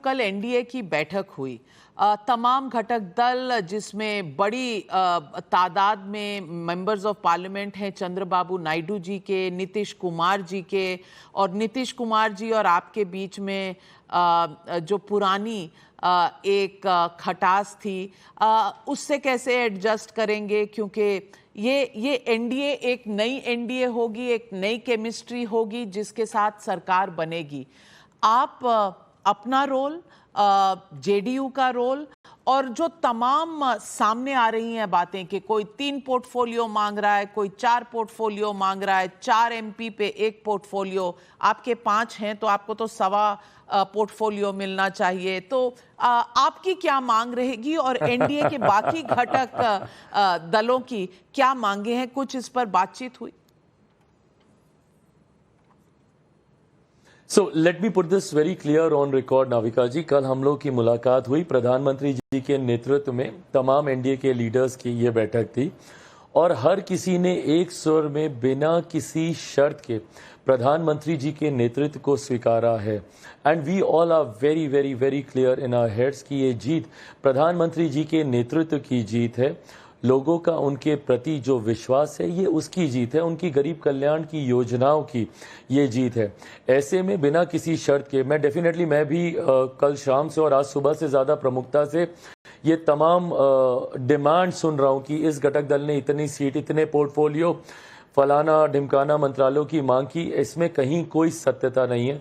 कल एनडीए की बैठक हुई, तमाम घटक दल जिसमें बड़ी तादाद में मेंबर्स ऑफ पार्लियामेंट हैं, चंद्रबाबू नायडू जी के, नीतीश कुमार जी के, और नीतीश कुमार जी और आपके बीच में जो पुरानी एक खटास थी, उससे कैसे एडजस्ट करेंगे, क्योंकि ये एनडीए एक नई एनडीए होगी, एक नई केमिस्ट्री होगी जिसके साथ सरकार बनेगी। आप अपना रोल, जेडीयू का रोल, और जो तमाम सामने आ रही हैं बातें कि कोई 3 पोर्टफोलियो मांग रहा है, कोई 4 पोर्टफोलियो मांग रहा है, 4 एमपी पे 1 पोर्टफोलियो, आपके 5 हैं तो आपको तो 1.25 पोर्टफोलियो मिलना चाहिए। तो आपकी क्या मांग रहेगी और एनडीए के बाकी घटक दलों की क्या मांगे हैं? कुछ इस पर बातचीत हुई? So let me put this very clear on record, Navika जी। कल हम लोग की मुलाकात हुई, प्रधानमंत्री जी के नेतृत्व में तमाम एनडीए के लीडर्स की ये बैठक थी और हर किसी ने एक स्वर में बिना किसी शर्त के प्रधानमंत्री जी के नेतृत्व को स्वीकारा है। And we all are very very very clear in our heads कि ये जीत प्रधानमंत्री जी के नेतृत्व की जीत है। लोगों का उनके प्रति जो विश्वास है, ये उसकी जीत है, उनकी गरीब कल्याण की योजनाओं की ये जीत है। ऐसे में बिना किसी शर्त के मैं भी कल शाम से और आज सुबह से ज़्यादा प्रमुखता से ये तमाम डिमांड सुन रहा हूँ कि इस घटक दल ने इतनी सीट, इतने पोर्टफोलियो, फलाना ढिमकाना मंत्रालयों की मांग की। इसमें कहीं कोई सत्यता नहीं है।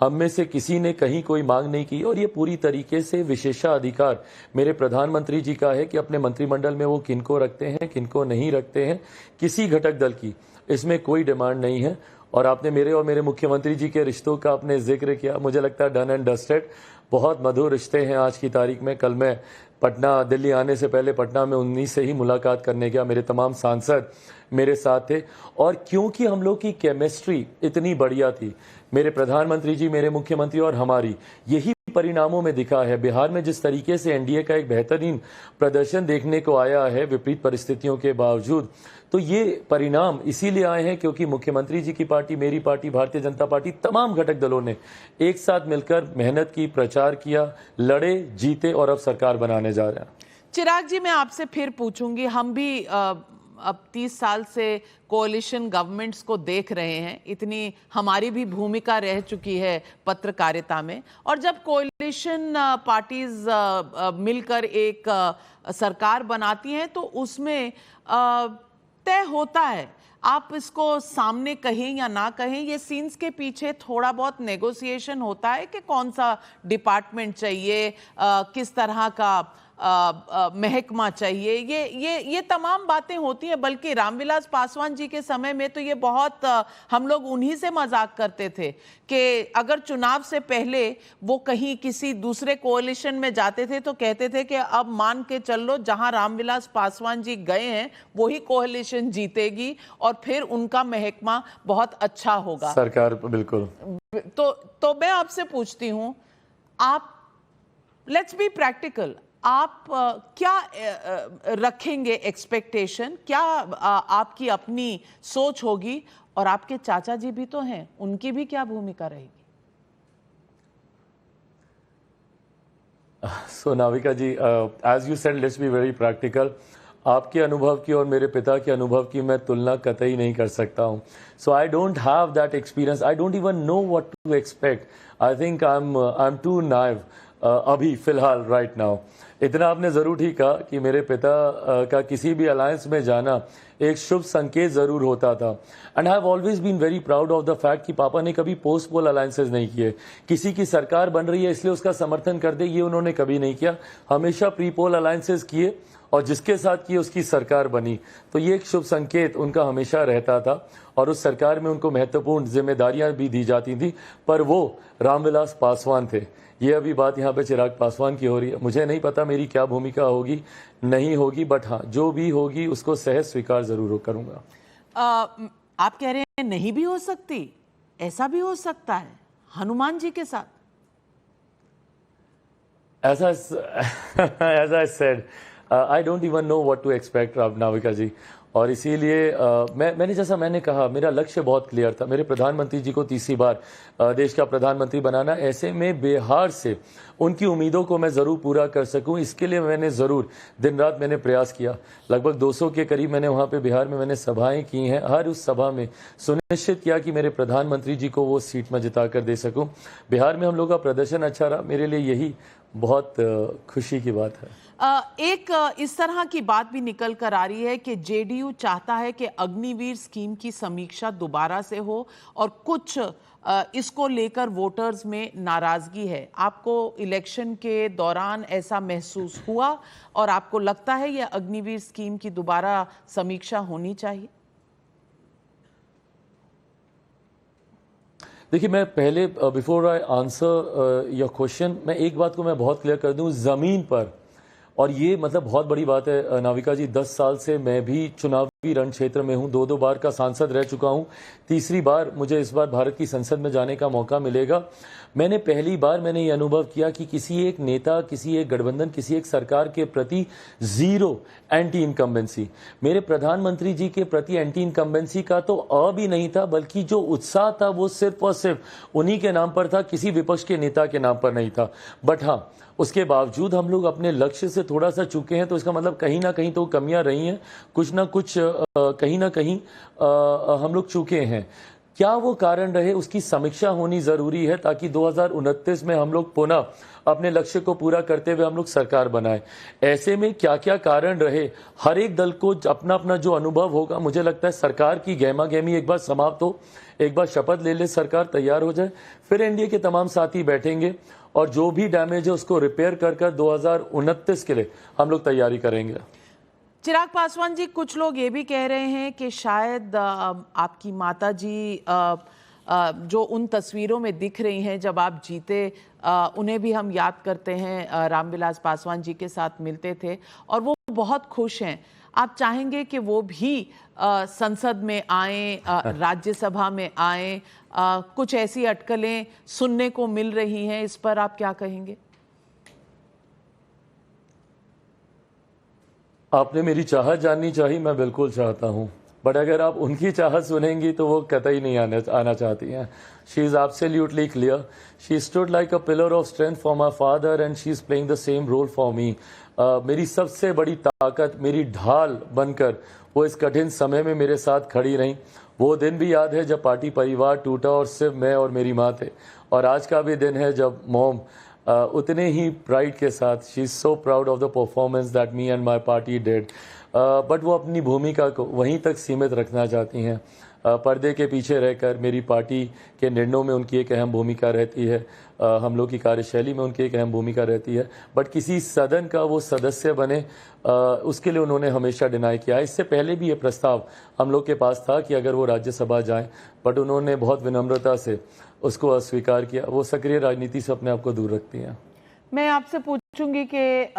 हम में से किसी ने कहीं कोई मांग नहीं की और ये पूरी तरीके से विशेषाधिकार मेरे प्रधानमंत्री जी का है कि अपने मंत्रिमंडल में वो किनको रखते हैं, किनको नहीं रखते हैं। किसी घटक दल की इसमें कोई डिमांड नहीं है। और आपने मेरे और मेरे मुख्यमंत्री जी के रिश्तों का आपने जिक्र किया, मुझे लगता है डन एंड डस्टेड। बहुत मधुर रिश्ते हैं आज की तारीख में। कल मैं पटना, दिल्ली आने से पहले पटना में 19 से ही मुलाकात करने गया, मेरे तमाम सांसद मेरे साथ थे। और क्योंकि हम लोग की केमिस्ट्री इतनी बढ़िया थी, मेरे प्रधानमंत्री जी, मेरे मुख्यमंत्री और हमारी, यही परिणामों में दिखा है। बिहार में जिस तरीके से एनडीए का एक बेहतरीन प्रदर्शन देखने को आया है विपरीत परिस्थितियों के बावजूद, तो ये परिणाम इसीलिए आए हैं क्योंकि मुख्यमंत्री जी की पार्टी, मेरी पार्टी, भारतीय जनता पार्टी, तमाम घटक दलों ने एक साथ मिलकर मेहनत की, प्रचार किया, लड़े, जीते और अब सरकार बनाने जा रहे हैं। चिराग जी, मैं आपसे फिर पूछूंगी, हम भी अब 30 साल से कोalition गवर्नमेंट्स को देख रहे हैं, इतनी हमारी भी भूमिका रह चुकी है पत्रकारिता में। और जब कोalition पार्टीज मिलकर एक सरकार बनाती हैं तो उसमें तय होता है, आप इसको सामने कहें या ना कहें, ये सीन्स के पीछे थोड़ा बहुत नेगोशिएशन होता है कि कौन सा डिपार्टमेंट चाहिए, किस तरह का महकमा चाहिए, ये तमाम बातें होती हैं। बल्कि रामविलास पासवान जी के समय में तो ये बहुत हम लोग उन्हीं से मजाक करते थे कि अगर चुनाव से पहले वो कहीं किसी दूसरे कोalition में जाते थे तो कहते थे कि अब मान के चल लो जहां रामविलास पासवान जी गए हैं वही कोalition जीतेगी और फिर उनका महकमा बहुत अच्छा होगा, सरकार। बिल्कुल। तो मैं आपसे पूछती हूं, आप, लेट्स बी प्रैक्टिकल, आप क्या रखेंगे एक्सपेक्टेशन, क्या आपकी अपनी सोच होगी, और आपके चाचा जी भी तो हैं, उनकी भी क्या भूमिका रहेगी? So Navika ji, as you said, let's be very practical. आपके अनुभव की और मेरे पिता के अनुभव की मैं तुलना कतई नहीं कर सकता हूँ। So I don't have that experience, I don't even know what to expect. I think I am too naive अभी फिलहाल, राइट नाउ। इतना आपने ज़रूर ठीक कहा कि मेरे पिता का किसी भी अलायंस में जाना एक शुभ संकेत ज़रूर होता था। And I have always been very proud of the fact कि पापा ने कभी पोस्ट पोल अलायंसेज नहीं किए। किसी की सरकार बन रही है इसलिए उसका समर्थन कर दे, ये उन्होंने कभी नहीं किया। हमेशा प्री पोल अलायंसेज किए और जिसके साथ किए उसकी सरकार बनी। तो ये एक शुभ संकेत उनका हमेशा रहता था और उस सरकार में उनको महत्वपूर्ण जिम्मेदारियां भी दी जाती थी। पर वो रामविलास पासवान थे। ये अभी बात यहाँ पे चिराग पासवान की हो रही है। मुझे नहीं पता मेरी क्या भूमिका होगी, नहीं होगी, बट हाँ, जो भी होगी उसको सहज स्वीकार जरूर करूंगा। आप कह रहे हैं नहीं भी हो सकती, ऐसा भी हो सकता है हनुमान जी के साथ? as I said, I don't even know what to expect, Navika जी। और इसीलिए मैंने जैसा मैंने कहा, मेरा लक्ष्य बहुत क्लियर था, मेरे प्रधानमंत्री जी को तीसरी बार देश का प्रधानमंत्री बनाना। ऐसे में बिहार से उनकी उम्मीदों को मैं ज़रूर पूरा कर सकूं, इसके लिए मैंने ज़रूर दिन रात मैंने प्रयास किया। लगभग 200 के करीब मैंने वहाँ पे बिहार में मैंने सभाएं की हैं। हर उस सभा में सुनिश्चित किया कि मेरे प्रधानमंत्री जी को वो सीट में जिता कर दे सकूं। बिहार में हम लोग का प्रदर्शन अच्छा रहा, मेरे लिए यही बहुत खुशी की बात है। एक इस तरह की बात भी निकल कर आ रही है कि जेडीयू चाहता है कि अग्निवीर स्कीम की समीक्षा दोबारा से हो और कुछ इसको लेकर वोटर्स में नाराजगी है। आपको इलेक्शन के दौरान ऐसा महसूस हुआ और आपको लगता है यह अग्निवीर स्कीम की दोबारा समीक्षा होनी चाहिए? देखिए, मैं पहले before I answer your question, मैं एक बात को मैं बहुत क्लियर कर दूं, ज़मीन पर, और ये मतलब बहुत बड़ी बात है नाविका जी, 10 साल से मैं भी चुनावी रण क्षेत्र में हूँ, 2 बार का सांसद रह चुका हूँ, तीसरी बार मुझे इस बार भारत की संसद में जाने का मौका मिलेगा। मैंने पहली बार मैंने ये अनुभव किया कि किसी एक नेता, किसी एक गठबंधन, किसी एक सरकार के प्रति ज़ीरो एंटी इनकम्बेंसी। मेरे प्रधानमंत्री जी के प्रति एंटी इनकम्बेंसी का तो भी नहीं था, बल्कि जो उत्साह था वो सिर्फ और सिर्फ उन्हीं के नाम पर था, किसी विपक्ष के नेता के नाम पर नहीं था। बट हाँ, उसके बावजूद हम लोग अपने लक्ष्य से थोड़ा सा चूके हैं, तो इसका मतलब कहीं ना कहीं तो कमियां रही हैं, कुछ ना कुछ कहीं ना कहीं हम लोग चूके हैं। क्या वो कारण रहे, उसकी समीक्षा होनी जरूरी है, ताकि 2029 में हम लोग पुनः अपने लक्ष्य को पूरा करते हुए हम लोग सरकार बनाए। ऐसे में क्या क्या कारण रहे, हर एक दल को अपना अपना जो अनुभव होगा, मुझे लगता है सरकार की गहमा गहमी एक बार समाप्त हो, एक बार शपथ ले ले सरकार, तैयार हो जाए, फिर एनडीए के तमाम साथी बैठेंगे और जो भी डैमेज है उसको रिपेयर कर 2029 के लिए हम लोग तैयारी करेंगे। चिराग पासवान जी, कुछ लोग ये भी कह रहे हैं कि शायद आपकी माता जी जो उन तस्वीरों में दिख रही हैं जब आप जीते, उन्हें भी हम याद करते हैं, रामविलास पासवान जी के साथ मिलते थे और वो बहुत खुश हैं। आप चाहेंगे कि वो भी संसद में आए, राज्यसभा में आए? कुछ ऐसी अटकलें सुनने को मिल रही हैं, इस पर आप क्या कहेंगे? आपने मेरी चाहत जाननी चाहिए, मैं बिल्कुल चाहता हूं, बट अगर आप उनकी चाहत सुनेंगी तो वो कतई नहीं आना चाहती हैं। She is absolutely clear, she stood like a pillar of strength for my father and she is playing the same role for me. मेरी सबसे बड़ी ताकत, मेरी ढाल बनकर वो इस कठिन समय में मेरे साथ खड़ी रहीं। वो दिन भी याद है जब पार्टी परिवार टूटा और सिर्फ मैं और मेरी माँ थे, और आज का भी दिन है जब मॉम उतने ही प्राइड के साथ, she is so proud of the performance that me and my party did, but वो अपनी भूमिका को वहीं तक सीमित रखना चाहती हैं। पर्दे के पीछे रहकर मेरी पार्टी के निर्णयों में उनकी एक अहम भूमिका रहती है, हम लोग की कार्यशैली में उनकी एक अहम भूमिका रहती है, बट किसी सदन का वो सदस्य बने उसके लिए उन्होंने हमेशा डिनाई किया। इससे पहले भी ये प्रस्ताव हम लोग के पास था कि अगर वो राज्यसभा जाएं, बट उन्होंने बहुत विनम्रता से उसको अस्वीकार किया। वो सक्रिय राजनीति से अपने आप को दूर रखती हैं। मैं आपसे पूछूंगी कि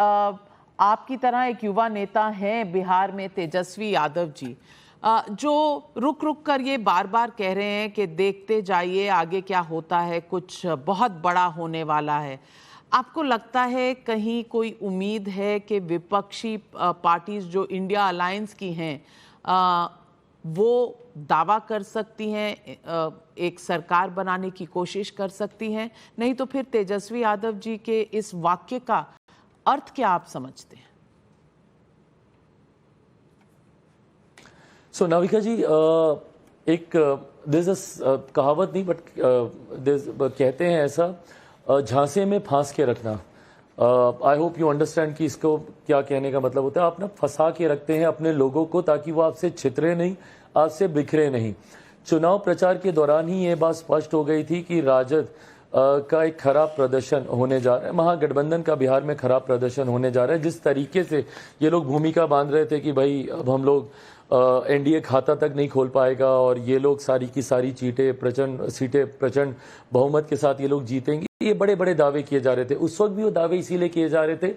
आपकी तरह एक युवा नेता हैं बिहार में तेजस्वी यादव जी, जो रुक रुक कर ये बार बार कह रहे हैं कि देखते जाइए आगे क्या होता है, कुछ बहुत बड़ा होने वाला है। आपको लगता है कहीं कोई उम्मीद है कि विपक्षी पार्टीज जो इंडिया अलायंस की हैं वो दावा कर सकती हैं, एक सरकार बनाने की कोशिश कर सकती हैं? नहीं तो फिर तेजस्वी यादव जी के इस वाक्य का अर्थ क्या आप समझते हैं? सो नाविका जी, एक कहावत नहीं, बट कहते हैं ऐसा, झांसे में फांस के रखना। आई होप यू अंडरस्टैंड कि इसको क्या कहने का मतलब होता है। आप ना फंसा के रखते हैं अपने लोगों को ताकि वो आपसे छितरे नहीं, आपसे बिखरे नहीं। चुनाव प्रचार के दौरान ही ये बात स्पष्ट हो गई थी कि राजद का एक खराब प्रदर्शन होने जा रहा है, महागठबंधन का बिहार में खराब प्रदर्शन होने जा रहा है। जिस तरीके से ये लोग भूमिका बांध रहे थे कि भाई अब हम लोग एनडीए खाता तक नहीं खोल पाएगा और ये लोग सारी की सारी सीटें प्रचंड बहुमत के साथ ये लोग जीतेंगे, ये बड़े बड़े दावे किए जा रहे थे। उस वक्त भी वो दावे इसीलिए किए जा रहे थे,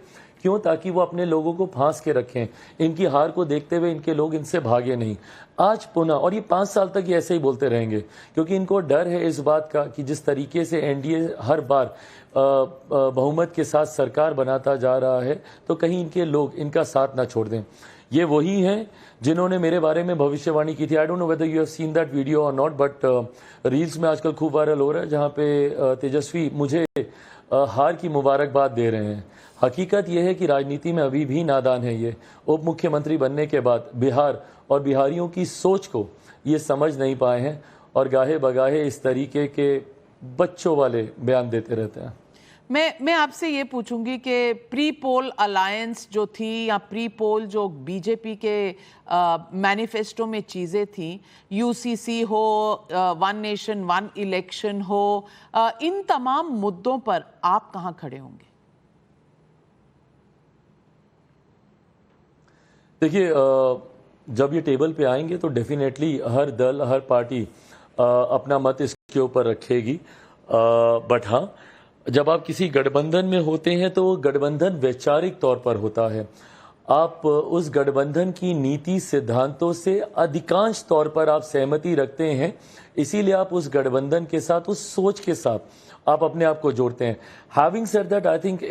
क्यों? ताकि वो अपने लोगों को फांस के रखें, इनकी हार को देखते हुए इनके लोग इनसे भागे नहीं। आज पुनः, और ये 5 साल तक ये ऐसे ही बोलते रहेंगे, क्योंकि इनको डर है इस बात का कि जिस तरीके से एनडीए हर बार बहुमत के साथ सरकार बनाता जा रहा है, तो कहीं इनके लोग इनका साथ ना छोड़ दें। ये वही हैं जिन्होंने मेरे बारे में भविष्यवाणी की थी। I don't know whether you have seen that video और नॉट, बट रील्स में आजकल खूब वायरल हो रहा है, जहाँ पे तेजस्वी मुझे हार की मुबारकबाद दे रहे हैं। हकीकत यह है कि राजनीति में अभी भी नादान है ये। उप मुख्यमंत्री बनने के बाद बिहार और बिहारियों की सोच को ये समझ नहीं पाए हैं और गाहे बगाहे इस तरीके के बच्चों वाले बयान देते रहते हैं। मैं आपसे ये पूछूंगी कि प्री पोल अलायंस जो थी या प्री पोल जो बीजेपी के मैनिफेस्टो में चीजें थी, यूसीसी हो, वन नेशन वन इलेक्शन हो, इन तमाम मुद्दों पर आप कहां खड़े होंगे? देखिए, जब ये टेबल पे आएंगे तो डेफिनेटली हर दल हर पार्टी अपना मत इसके ऊपर रखेगी। बट हाँ, जब आप किसी गठबंधन में होते हैं तो गठबंधन वैचारिक तौर पर होता है। आप उस गठबंधन की नीति सिद्धांतों से अधिकांश तौर पर आप सहमति रखते हैं, इसीलिए आप उस गठबंधन के साथ, उस सोच के साथ आप अपने आप को जोड़ते हैं। Having said that, I think